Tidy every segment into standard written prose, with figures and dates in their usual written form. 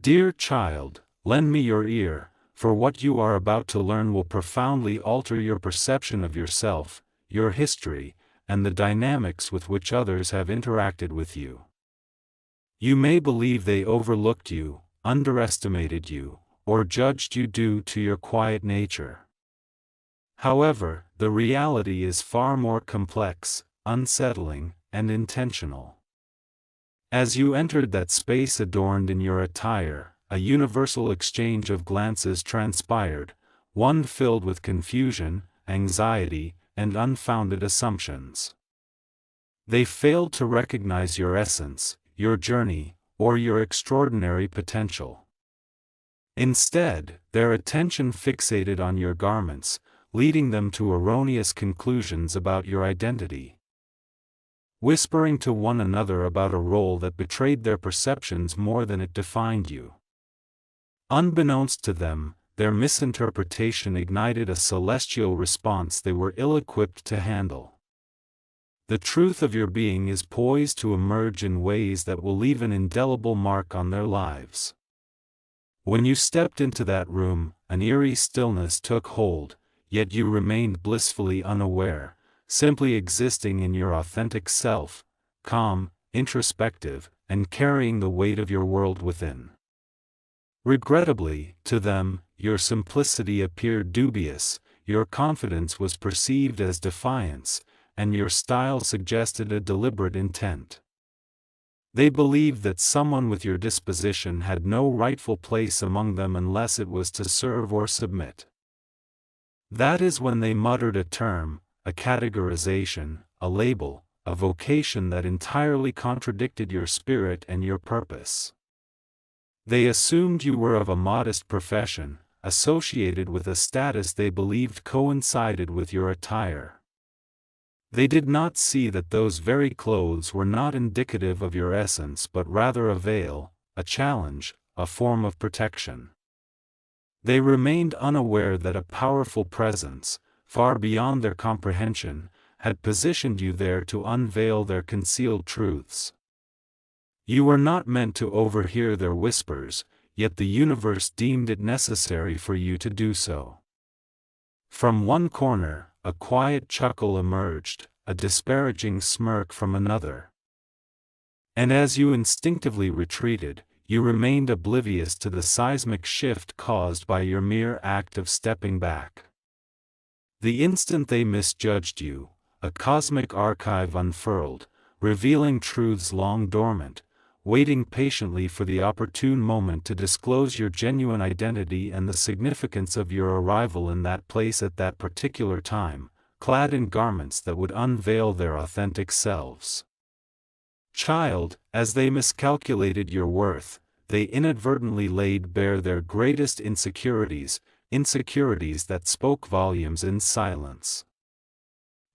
dear child, lend me your ear, for what you are about to learn will profoundly alter your perception of yourself, your history, and the dynamics with which others have interacted with you. You may believe they overlooked you, underestimated you, or judged you due to your quiet nature. However, the reality is far more complex, unsettling, and intentional. As you entered that space adorned in your attire, a universal exchange of glances transpired, one filled with confusion, anxiety, and unfounded assumptions. They failed to recognize your essence, your journey, or your extraordinary potential. Instead, their attention fixated on your garments, leading them to erroneous conclusions about your identity. Whispering to one another about a role that betrayed their perceptions more than it defined you. Unbeknownst to them, their misinterpretation ignited a celestial response they were ill-equipped to handle. The truth of your being is poised to emerge in ways that will leave an indelible mark on their lives. When you stepped into that room, an eerie stillness took hold, yet you remained blissfully unaware, simply existing in your authentic self, calm, introspective, and carrying the weight of your world within. Regrettably, to them, your simplicity appeared dubious, your confidence was perceived as defiance, and your style suggested a deliberate intent. They believed that someone with your disposition had no rightful place among them unless it was to serve or submit. That is when they muttered a term, a categorization, a label, a vocation that entirely contradicted your spirit and your purpose. They assumed you were of a modest profession, associated with a status they believed coincided with your attire. They did not see that those very clothes were not indicative of your essence but rather a veil, a challenge, a form of protection. They remained unaware that a powerful presence, far beyond their comprehension, had positioned you there to unveil their concealed truths. You were not meant to overhear their whispers, yet the universe deemed it necessary for you to do so. From one corner, a quiet chuckle emerged, a disparaging smirk from another. And as you instinctively retreated, you remained oblivious to the seismic shift caused by your mere act of stepping back. The instant they misjudged you, a cosmic archive unfurled, revealing truths long dormant, waiting patiently for the opportune moment to disclose your genuine identity and the significance of your arrival in that place at that particular time, clad in garments that would unveil their authentic selves. Child, as they miscalculated your worth, they inadvertently laid bare their greatest insecurities, insecurities that spoke volumes in silence.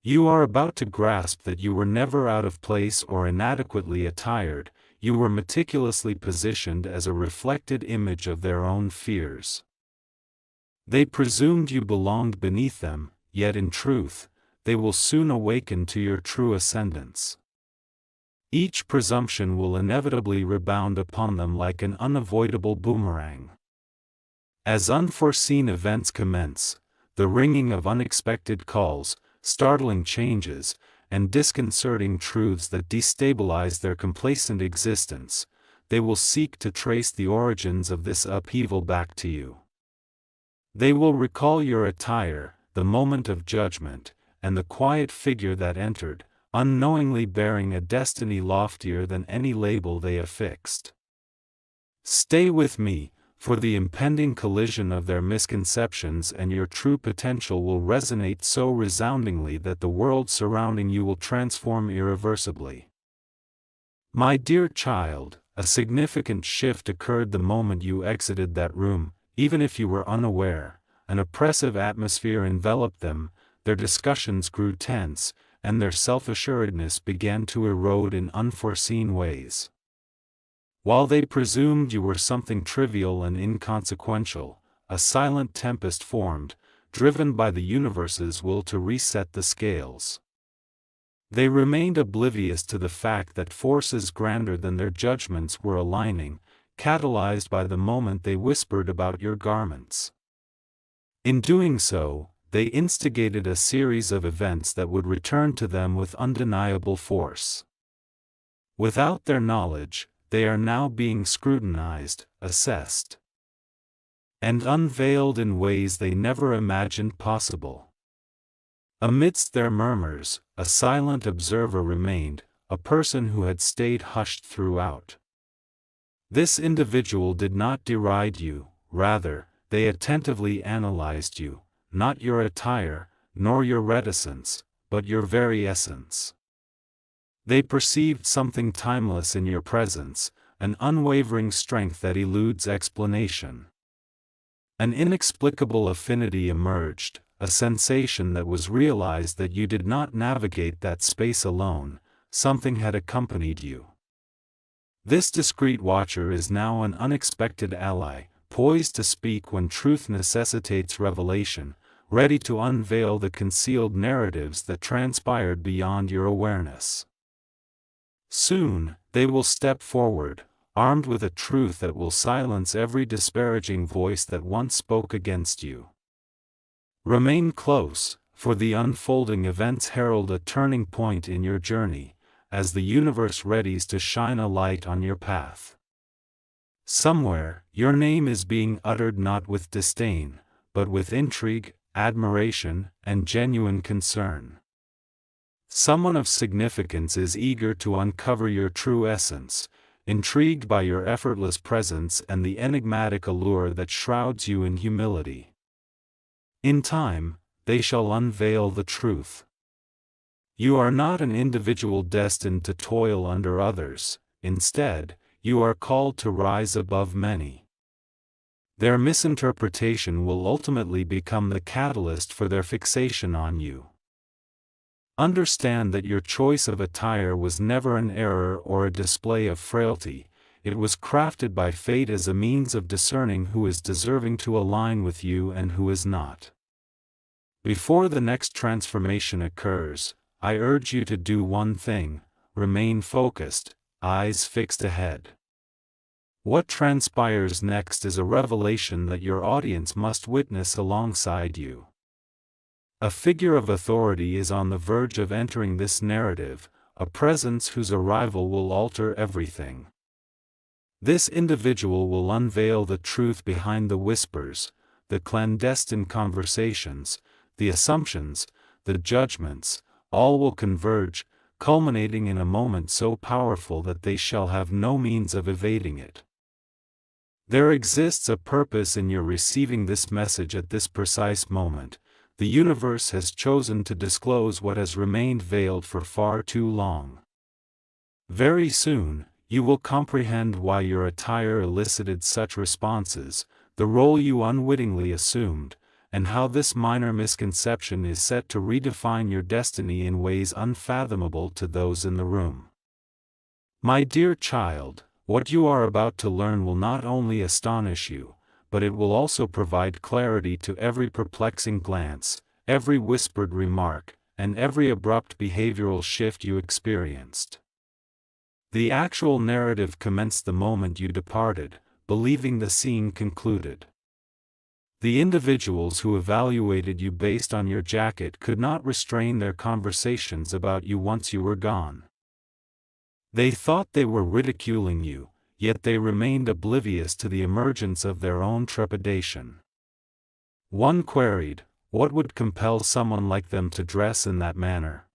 You are about to grasp that you were never out of place or inadequately attired, you were meticulously positioned as a reflected image of their own fears. They presumed you belonged beneath them, yet in truth, they will soon awaken to your true ascendance. Each presumption will inevitably rebound upon them like an unavoidable boomerang. As unforeseen events commence, the ringing of unexpected calls, startling changes, and disconcerting truths that destabilize their complacent existence, they will seek to trace the origins of this upheaval back to you. They will recall your attire, the moment of judgment, and the quiet figure that entered, unknowingly bearing a destiny loftier than any label they affixed. Stay with me, for the impending collision of their misconceptions and your true potential will resonate so resoundingly that the world surrounding you will transform irreversibly. My dear child, a significant shift occurred the moment you exited that room, even if you were unaware. An oppressive atmosphere enveloped them, their discussions grew tense, and their self-assuredness began to erode in unforeseen ways. While they presumed you were something trivial and inconsequential, a silent tempest formed, driven by the universe's will to reset the scales. They remained oblivious to the fact that forces grander than their judgments were aligning, catalyzed by the moment they whispered about your garments. In doing so, they instigated a series of events that would return to them with undeniable force. Without their knowledge, they are now being scrutinized, assessed, and unveiled in ways they never imagined possible. Amidst their murmurs, a silent observer remained, a person who had stayed hushed throughout. This individual did not deride you, rather, they attentively analyzed you, not your attire, nor your reticence, but your very essence. They perceived something timeless in your presence, an unwavering strength that eludes explanation. An inexplicable affinity emerged, a sensation that was realized that you did not navigate that space alone, something had accompanied you. This discreet watcher is now an unexpected ally, poised to speak when truth necessitates revelation, ready to unveil the concealed narratives that transpired beyond your awareness. Soon, they will step forward, armed with a truth that will silence every disparaging voice that once spoke against you. Remain close, for the unfolding events herald a turning point in your journey, as the universe readies to shine a light on your path. Somewhere, your name is being uttered not with disdain, but with intrigue, admiration, and genuine concern. Someone of significance is eager to uncover your true essence, intrigued by your effortless presence and the enigmatic allure that shrouds you in humility. In time, they shall unveil the truth. You are not an individual destined to toil under others, instead, you are called to rise above many. Their misinterpretation will ultimately become the catalyst for their fixation on you. Understand that your choice of attire was never an error or a display of frailty, it was crafted by fate as a means of discerning who is deserving to align with you and who is not. Before the next transformation occurs, I urge you to do one thing: remain focused, eyes fixed ahead. What transpires next is a revelation that your audience must witness alongside you. A figure of authority is on the verge of entering this narrative, a presence whose arrival will alter everything. This individual will unveil the truth behind the whispers, the clandestine conversations, the assumptions, the judgments, all will converge, culminating in a moment so powerful that they shall have no means of evading it. There exists a purpose in your receiving this message at this precise moment. The universe has chosen to disclose what has remained veiled for far too long. Very soon, you will comprehend why your attire elicited such responses, the role you unwittingly assumed, and how this minor misconception is set to redefine your destiny in ways unfathomable to those in the room. My dear child, what you are about to learn will not only astonish you, but it will also provide clarity to every perplexing glance, every whispered remark, and every abrupt behavioral shift you experienced. The actual narrative commenced the moment you departed, believing the scene concluded. The individuals who evaluated you based on your jacket could not restrain their conversations about you once you were gone. They thought they were ridiculing you, yet they remained oblivious to the emergence of their own trepidation. One queried, what would compel someone like them to dress in that manner?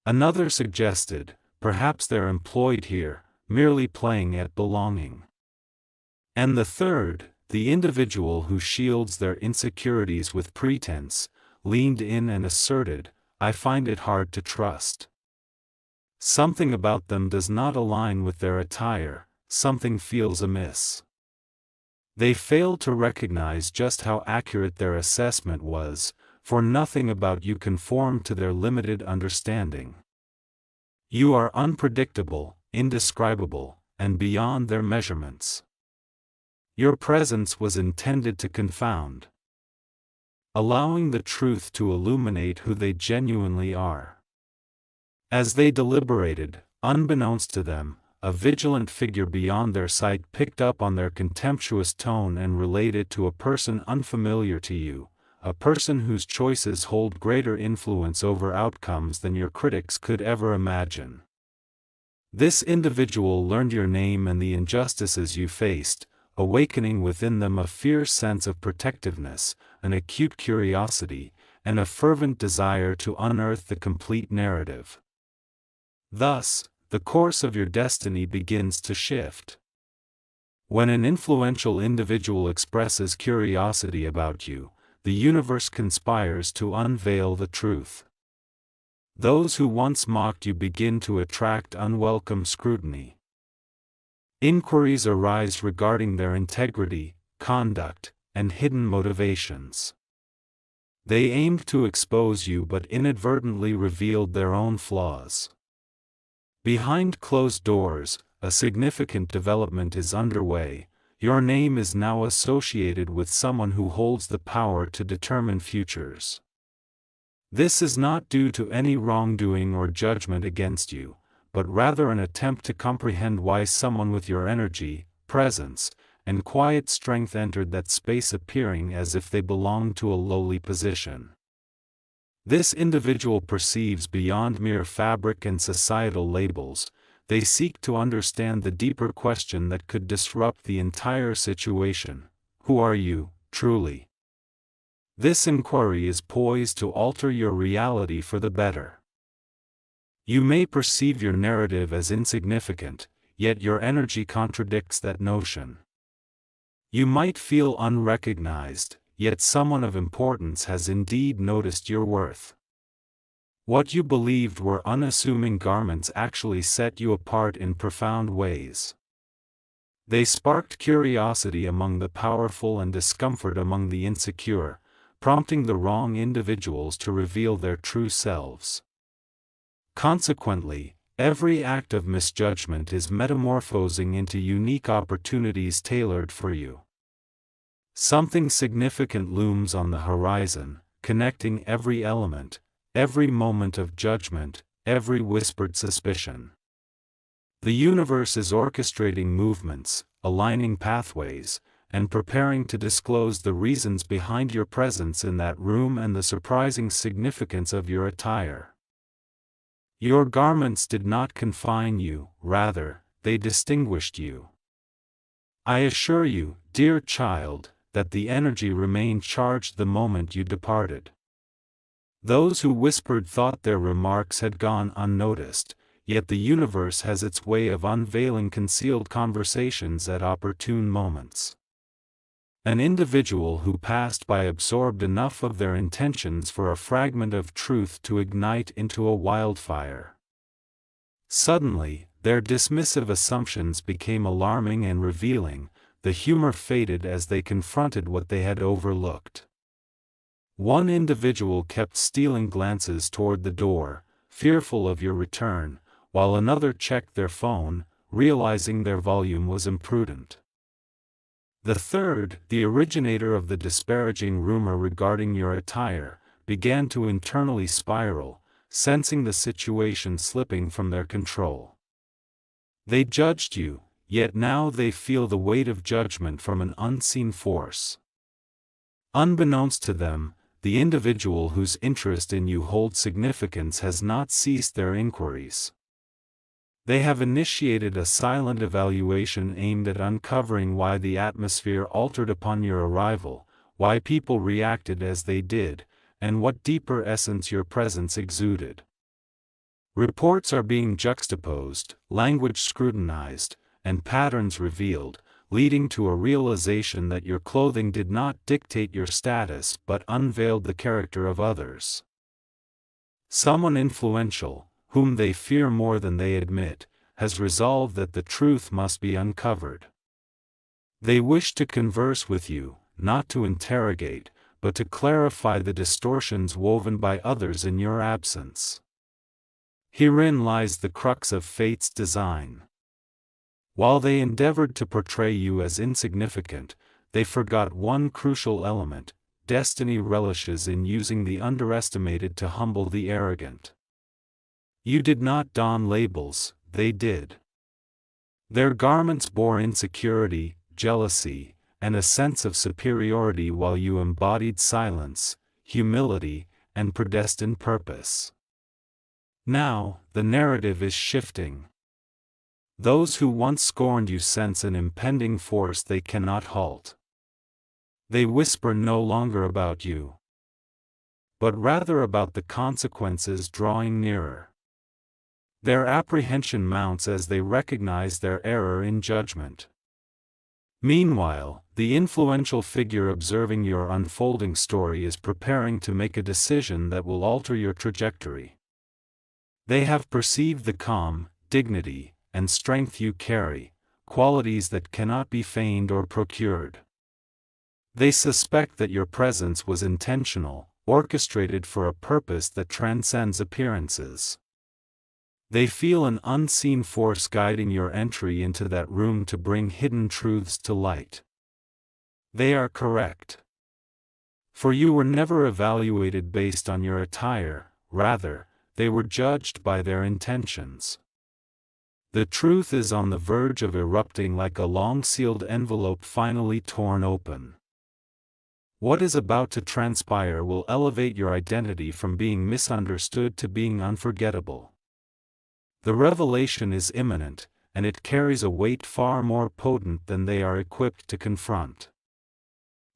Another suggested, perhaps they're employed here, merely playing at belonging. And the third, the individual who shields their insecurities with pretense, leaned in and asserted, I find it hard to trust. Something about them does not align with their attire, something feels amiss. They failed to recognize just how accurate their assessment was, for nothing about you conformed to their limited understanding. You are unpredictable, indescribable, and beyond their measurements. Your presence was intended to confound, allowing the truth to illuminate who they genuinely are. As they deliberated, unbeknownst to them, a vigilant figure beyond their sight picked up on their contemptuous tone and relayed it to a person unfamiliar to you, a person whose choices hold greater influence over outcomes than your critics could ever imagine. This individual learned your name and the injustices you faced, awakening within them a fierce sense of protectiveness, an acute curiosity, and a fervent desire to unearth the complete narrative. Thus, the course of your destiny begins to shift. When an influential individual expresses curiosity about you, the universe conspires to unveil the truth. Those who once mocked you begin to attract unwelcome scrutiny. Inquiries arise regarding their integrity, conduct, and hidden motivations. They aimed to expose you but inadvertently revealed their own flaws. Behind closed doors, a significant development is underway. Your name is now associated with someone who holds the power to determine futures. This is not due to any wrongdoing or judgment against you, but rather an attempt to comprehend why someone with your energy, presence, and quiet strength entered that space appearing as if they belonged to a lowly position. This individual perceives beyond mere fabric and societal labels. They seek to understand the deeper question that could disrupt the entire situation. Who are you, truly? This inquiry is poised to alter your reality for the better. You may perceive your narrative as insignificant, yet your energy contradicts that notion. You might feel unrecognized, yet someone of importance has indeed noticed your worth. What you believed were unassuming garments actually set you apart in profound ways. They sparked curiosity among the powerful and discomfort among the insecure, prompting the wrong individuals to reveal their true selves. Consequently, every act of misjudgment is metamorphosing into unique opportunities tailored for you. Something significant looms on the horizon, connecting every element, every moment of judgment, every whispered suspicion. The universe is orchestrating movements, aligning pathways, and preparing to disclose the reasons behind your presence in that room and the surprising significance of your attire. Your garments did not confine you, rather, they distinguished you. I assure you, dear child, that the energy remained charged the moment you departed. Those who whispered thought their remarks had gone unnoticed, yet the universe has its way of unveiling concealed conversations at opportune moments. An individual who passed by absorbed enough of their intentions for a fragment of truth to ignite into a wildfire. Suddenly, their dismissive assumptions became alarming and revealing. The humor faded as they confronted what they had overlooked. One individual kept stealing glances toward the door, fearful of your return, while another checked their phone, realizing their volume was imprudent. The third, the originator of the disparaging rumor regarding your attire, began to internally spiral, sensing the situation slipping from their control. They judged you, yet now they feel the weight of judgment from an unseen force. Unbeknownst to them, the individual whose interest in you holds significance has not ceased their inquiries. They have initiated a silent evaluation aimed at uncovering why the atmosphere altered upon your arrival, why people reacted as they did, and what deeper essence your presence exuded. Reports are being juxtaposed, language scrutinized, and patterns revealed, leading to a realization that your clothing did not dictate your status but unveiled the character of others. Someone influential, whom they fear more than they admit, has resolved that the truth must be uncovered. They wish to converse with you, not to interrogate, but to clarify the distortions woven by others in your absence. Herein lies the crux of fate's design. While they endeavored to portray you as insignificant, they forgot one crucial element: destiny relishes in using the underestimated to humble the arrogant. You did not don labels, they did. Their garments bore insecurity, jealousy, and a sense of superiority, while you embodied silence, humility, and predestined purpose. Now, the narrative is shifting. Those who once scorned you sense an impending force they cannot halt. They whisper no longer about you, but rather about the consequences drawing nearer. Their apprehension mounts as they recognize their error in judgment. Meanwhile, the influential figure observing your unfolding story is preparing to make a decision that will alter your trajectory. They have perceived the calm, dignity, and strength you carry, qualities that cannot be feigned or procured. They suspect that your presence was intentional, orchestrated for a purpose that transcends appearances. They feel an unseen force guiding your entry into that room to bring hidden truths to light. They are correct. For you were never evaluated based on your attire, rather, they were judged by their intentions. The truth is on the verge of erupting, like a long-sealed envelope finally torn open. What is about to transpire will elevate your identity from being misunderstood to being unforgettable. The revelation is imminent, and it carries a weight far more potent than they are equipped to confront.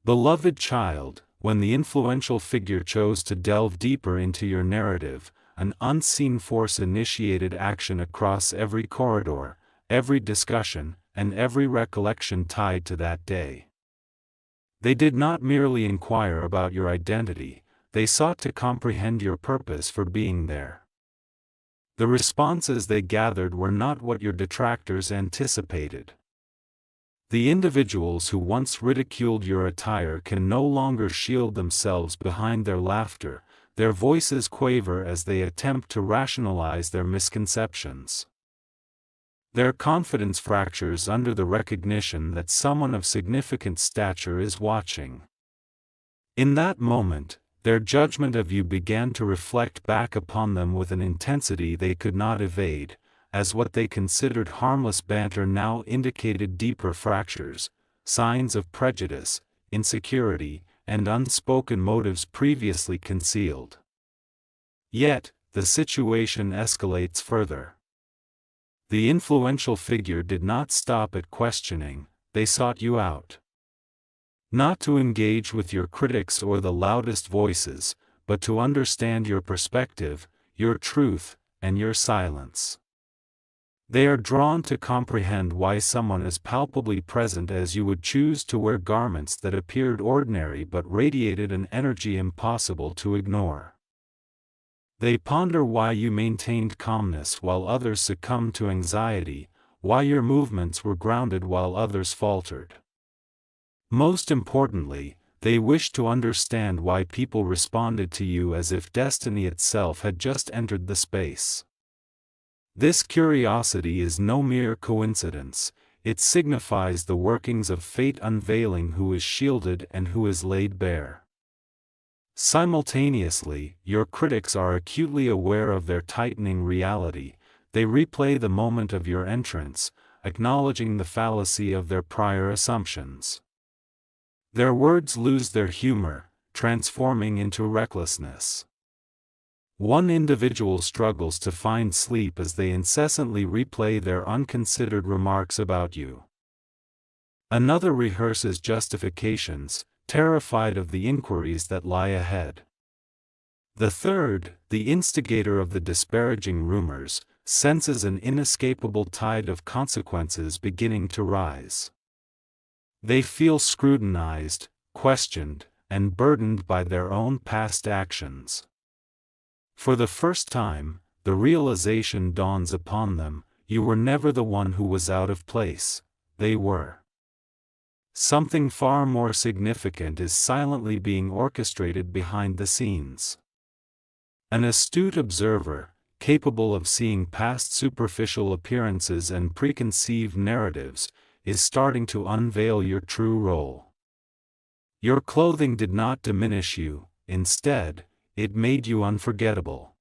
Beloved child, when the influential figure chose to delve deeper into your narrative, an unseen force initiated action across every corridor, every discussion, and every recollection tied to that day. They did not merely inquire about your identity, they sought to comprehend your purpose for being there. The responses they gathered were not what your detractors anticipated. The individuals who once ridiculed your attire can no longer shield themselves behind their laughter, their voices quaver as they attempt to rationalize their misconceptions. Their confidence fractures under the recognition that someone of significant stature is watching. In that moment, their judgment of you began to reflect back upon them with an intensity they could not evade, as what they considered harmless banter now indicated deeper fractures, signs of prejudice, insecurity, and unspoken motives previously concealed. Yet, the situation escalates further. The influential figure did not stop at questioning, they sought you out. Not to engage with your critics or the loudest voices, but to understand your perspective, your truth, and your silence. They are drawn to comprehend why someone as palpably present as you would choose to wear garments that appeared ordinary but radiated an energy impossible to ignore. They ponder why you maintained calmness while others succumbed to anxiety, why your movements were grounded while others faltered. Most importantly, they wish to understand why people responded to you as if destiny itself had just entered the space. This curiosity is no mere coincidence, it signifies the workings of fate unveiling who is shielded and who is laid bare. Simultaneously, your critics are acutely aware of their tightening reality, they replay the moment of your entrance, acknowledging the fallacy of their prior assumptions. Their words lose their humor, transforming into recklessness. One individual struggles to find sleep as they incessantly replay their unconsidered remarks about you. Another rehearses justifications, terrified of the inquiries that lie ahead. The third, the instigator of the disparaging rumors, senses an inescapable tide of consequences beginning to rise. They feel scrutinized, questioned, and burdened by their own past actions. For the first time, the realization dawns upon them, you were never the one who was out of place, they were. Something far more significant is silently being orchestrated behind the scenes. An astute observer, capable of seeing past superficial appearances and preconceived narratives, is starting to unveil your true role. Your clothing did not diminish you, instead, it made you unforgettable.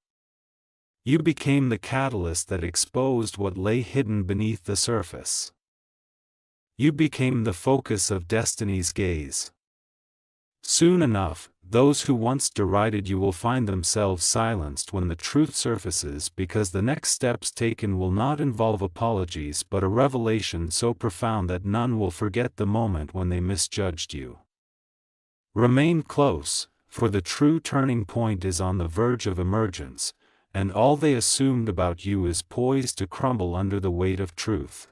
You became the catalyst that exposed what lay hidden beneath the surface. You became the focus of destiny's gaze. Soon enough, those who once derided you will find themselves silenced when the truth surfaces, because the next steps taken will not involve apologies but a revelation so profound that none will forget the moment when they misjudged you. Remain close, for the true turning point is on the verge of emergence, and all they assumed about you is poised to crumble under the weight of truth.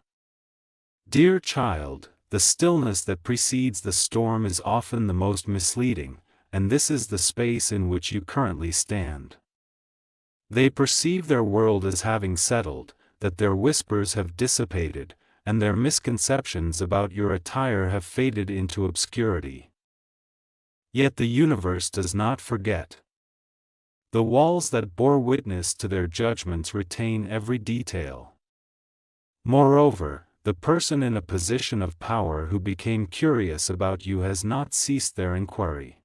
Dear child, the stillness that precedes the storm is often the most misleading, and this is the space in which you currently stand. They perceive their world as having settled, that their whispers have dissipated, and their misconceptions about your attire have faded into obscurity. Yet the universe does not forget. The walls that bore witness to their judgments retain every detail. Moreover, the person in a position of power who became curious about you has not ceased their inquiry.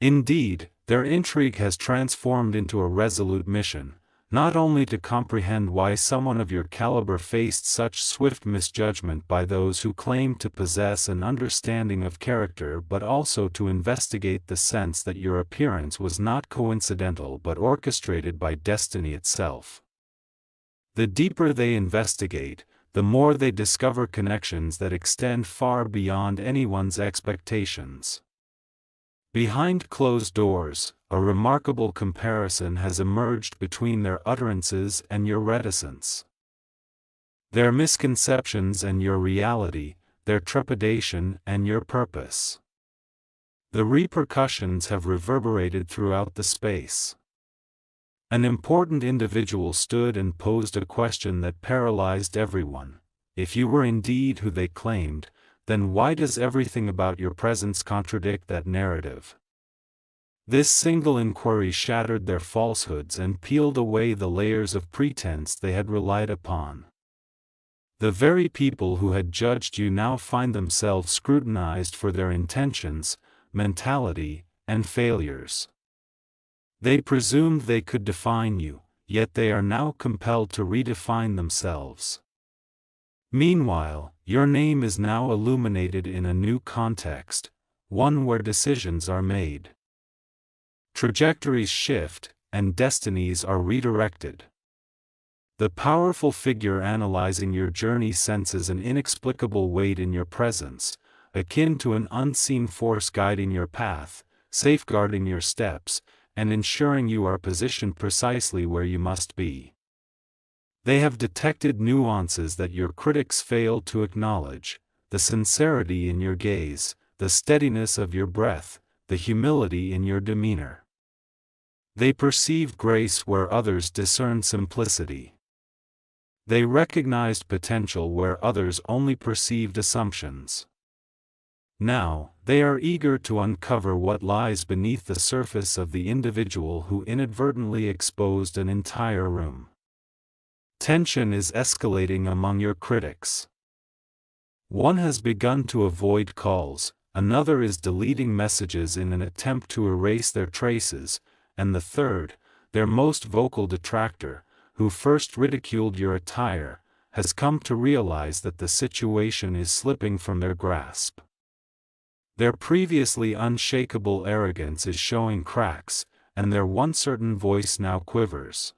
Indeed, their intrigue has transformed into a resolute mission, not only to comprehend why someone of your caliber faced such swift misjudgment by those who claimed to possess an understanding of character, but also to investigate the sense that your appearance was not coincidental but orchestrated by destiny itself. The deeper they investigate, the more they discover connections that extend far beyond anyone's expectations. Behind closed doors, a remarkable comparison has emerged between their utterances and your reticence. Their misconceptions and your reality, their trepidation and your purpose. The repercussions have reverberated throughout the space. An important individual stood and posed a question that paralyzed everyone. If you were indeed who they claimed, then why does everything about your presence contradict that narrative? This single inquiry shattered their falsehoods and peeled away the layers of pretense they had relied upon. The very people who had judged you now find themselves scrutinized for their intentions, mentality, and failures. They presumed they could define you, yet they are now compelled to redefine themselves. Meanwhile, your name is now illuminated in a new context, one where decisions are made. Trajectories shift, and destinies are redirected. The powerful figure analyzing your journey senses an inexplicable weight in your presence, akin to an unseen force guiding your path, safeguarding your steps, and ensuring you are positioned precisely where you must be. They have detected nuances that your critics failed to acknowledge: the sincerity in your gaze, the steadiness of your breath, the humility in your demeanor. They perceive grace where others discern simplicity. They recognized potential where others only perceived assumptions. Now, they are eager to uncover what lies beneath the surface of the individual who inadvertently exposed an entire room. Tension is escalating among your critics. One has begun to avoid calls, another is deleting messages in an attempt to erase their traces, and the third, their most vocal detractor, who first ridiculed your attire, has come to realize that the situation is slipping from their grasp. Their previously unshakable arrogance is showing cracks, and their once certain voice now quivers.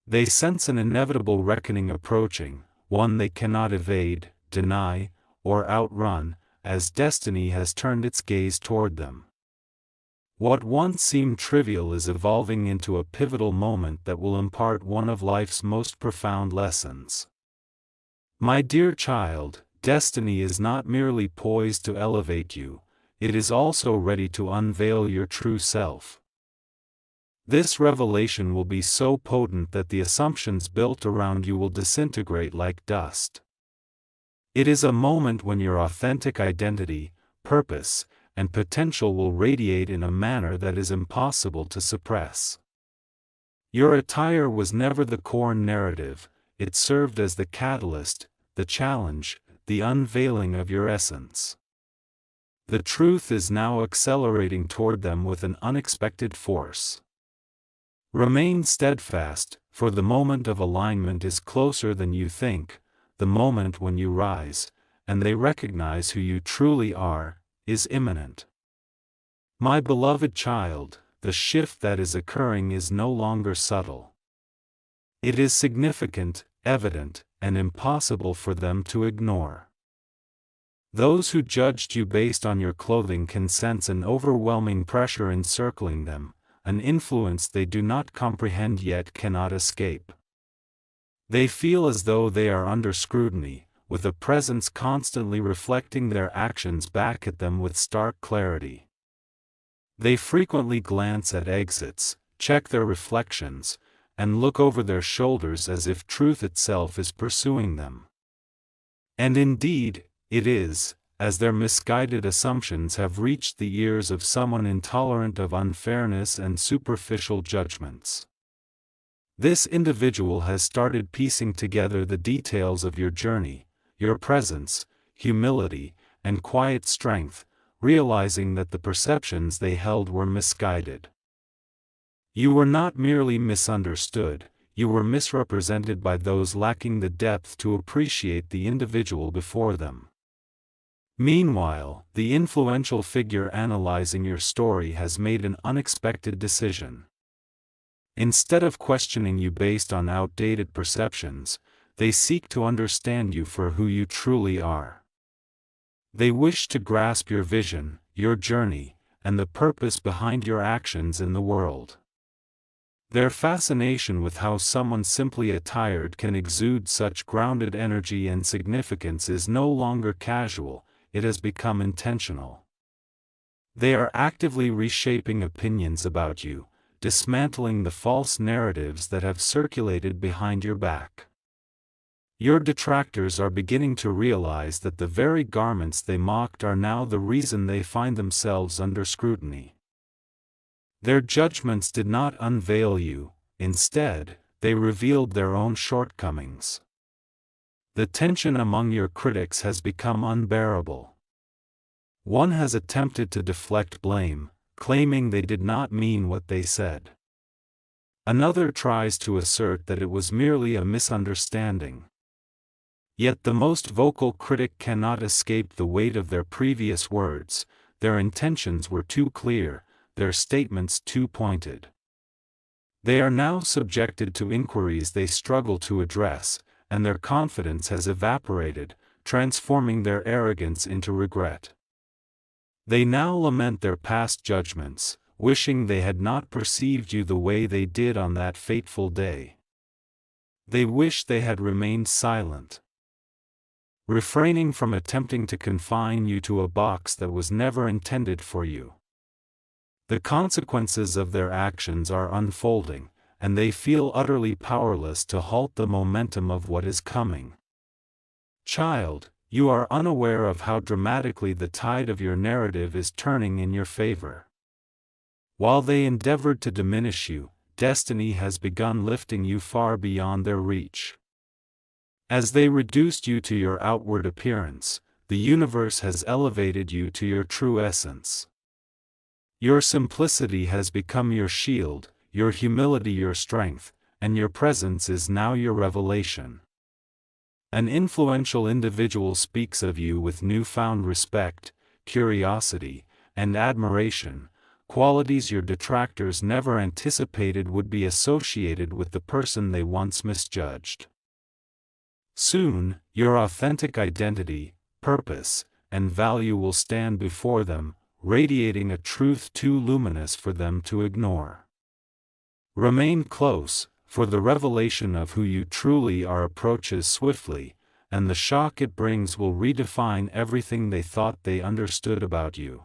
They sense an inevitable reckoning approaching, one they cannot evade, deny, or outrun, as destiny has turned its gaze toward them. What once seemed trivial is evolving into a pivotal moment that will impart one of life's most profound lessons. My dear child, destiny is not merely poised to elevate you, it is also ready to unveil your true self. This revelation will be so potent that the assumptions built around you will disintegrate like dust. It is a moment when your authentic identity, purpose, and potential will radiate in a manner that is impossible to suppress. Your attire was never the core narrative, it served as the catalyst, the challenge, the unveiling of your essence. The truth is now accelerating toward them with an unexpected force. Remain steadfast, for the moment of alignment is closer than you think. The moment when you rise, and they recognize who you truly are, is imminent. My beloved child, the shift that is occurring is no longer subtle. It is significant, evident, and impossible for them to ignore. Those who judged you based on your clothing can sense an overwhelming pressure encircling them, an influence they do not comprehend yet cannot escape. They feel as though they are under scrutiny, with a presence constantly reflecting their actions back at them with stark clarity. They frequently glance at exits, check their reflections, and look over their shoulders as if truth itself is pursuing them. And indeed, it is, as their misguided assumptions have reached the ears of someone intolerant of unfairness and superficial judgments. This individual has started piecing together the details of your journey, your presence, humility, and quiet strength, realizing that the perceptions they held were misguided. You were not merely misunderstood, you were misrepresented by those lacking the depth to appreciate the individual before them. Meanwhile, the influential figure analyzing your story has made an unexpected decision. Instead of questioning you based on outdated perceptions, they seek to understand you for who you truly are. They wish to grasp your vision, your journey, and the purpose behind your actions in the world. Their fascination with how someone simply attired can exude such grounded energy and significance is no longer casual, it has become intentional. They are actively reshaping opinions about you, dismantling the false narratives that have circulated behind your back. Your detractors are beginning to realize that the very garments they mocked are now the reason they find themselves under scrutiny. Their judgments did not unveil you, instead, they revealed their own shortcomings. The tension among your critics has become unbearable. One has attempted to deflect blame, claiming they did not mean what they said. Another tries to assert that it was merely a misunderstanding. Yet the most vocal critic cannot escape the weight of their previous words. Their intentions were too clear, their statements too pointed. They are now subjected to inquiries they struggle to address, and their confidence has evaporated, transforming their arrogance into regret. They now lament their past judgments, wishing they had not perceived you the way they did on that fateful day. They wish they had remained silent, refraining from attempting to confine you to a box that was never intended for you. The consequences of their actions are unfolding, and they feel utterly powerless to halt the momentum of what is coming. Child, you are unaware of how dramatically the tide of your narrative is turning in your favor. While they endeavored to diminish you, destiny has begun lifting you far beyond their reach. As they reduced you to your outward appearance, the universe has elevated you to your true essence. Your simplicity has become your shield, your humility your strength, and your presence is now your revelation. An influential individual speaks of you with newfound respect, curiosity, and admiration, qualities your detractors never anticipated would be associated with the person they once misjudged. Soon, your authentic identity, purpose, and value will stand before them, radiating a truth too luminous for them to ignore. Remain close, for the revelation of who you truly are approaches swiftly, and the shock it brings will redefine everything they thought they understood about you.